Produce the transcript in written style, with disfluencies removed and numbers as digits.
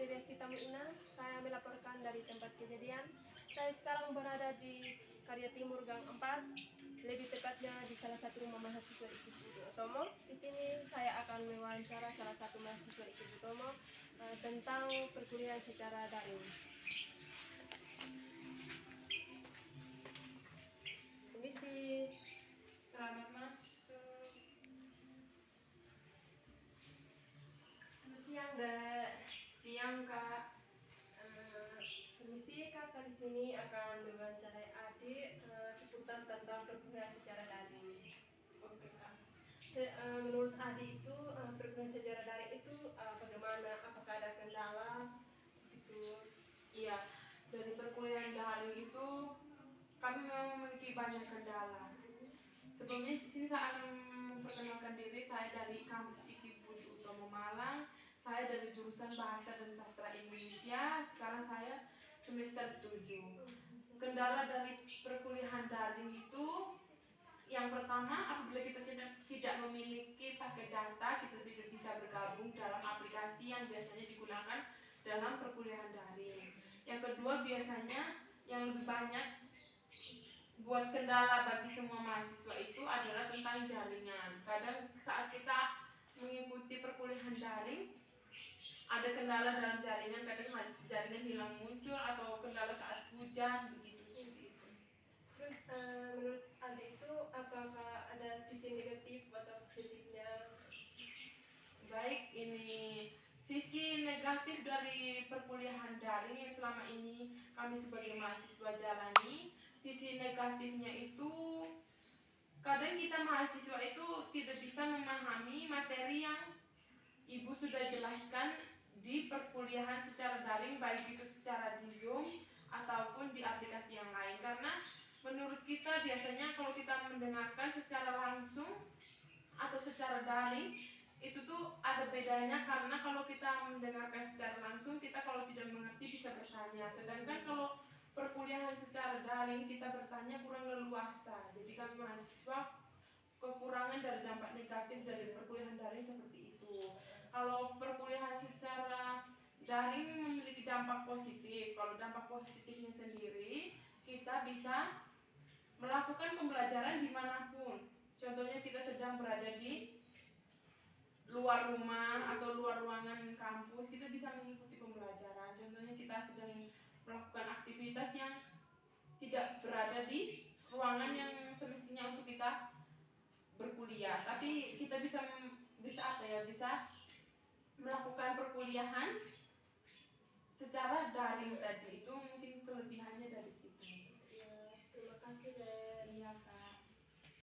dari Resti Tamuina. Saya melaporkan dari tempat kejadian. Saya sekarang berada di Karya Timur Gang 4, lebih tepatnya di salah satu rumah mahasiswa IKIP Budi Utomo. Di sini saya akan mewawancara salah satu mahasiswa IKIP Utomo tentang perkuliahan secara daring. Permisi. Selamat masuk. Selamat siang, Mbak. Siang, Kak. Permisi, Kakak di sini akan mewawancarai adik seputar tentang perkuliahan secara daring. Oke, Kak. Menurut adik itu perkuliahan secara daring itu bagaimana? Apakah ada kendala? Gitu. Iya, dari perkuliahan daring itu kami memang memiliki banyak kendala. Sebelumnya di sini saya akan memperkenalkan diri. Saya dari kampus IKIP Budi Utomo Malang. Saya dari jurusan Bahasa dan Sastra Indonesia. Sekarang saya semester 7. Kendala dari perkuliahan daring itu yang pertama, apabila kita tidak memiliki paket data, kita tidak bisa bergabung dalam aplikasi yang biasanya digunakan dalam perkuliahan daring. Yang kedua, biasanya yang lebih banyak buat kendala bagi semua mahasiswa itu adalah tentang jaringan. Kadang saat kita mengikuti perkuliahan daring, ada kendala dalam jaringan, kadang jaringan hilang muncul atau kendala saat hujan, begitu seperti itu. Terus menurut adik itu apakah ada sisi negatif atau positifnya? Baik, ini sisi negatif dari perkuliahan daring yang selama ini kami sebagai mahasiswa jalani. Sisi negatifnya itu kadang kita mahasiswa itu tidak bisa memahami materi yang ibu sudah jelaskan di perkuliahan secara daring, baik itu secara di Zoom ataupun di aplikasi yang lain. Karena menurut kita biasanya kalau kita mendengarkan secara langsung atau secara daring itu tuh ada bedanya, karena kalau kita mendengarkan secara langsung kita kalau tidak mengerti bisa bertanya, sedangkan kalau perkuliahan secara daring kita bertanya kurang leluasa. Jadi kami mahasiswa kekurangan dari dampak negatif dari perkuliahan daring seperti itu. Kalau perkuliahan secara daring memiliki dampak positif. Kalau dampak positifnya sendiri, kita bisa melakukan pembelajaran dimanapun. Contohnya kita sedang berada di luar rumah atau luar ruangan kampus, kita bisa mengikuti pembelajaran. Contohnya kita sedang melakukan aktivitas yang tidak berada di ruangan yang semestinya untuk kita berkuliah, tapi kita bisa melakukan perkuliahan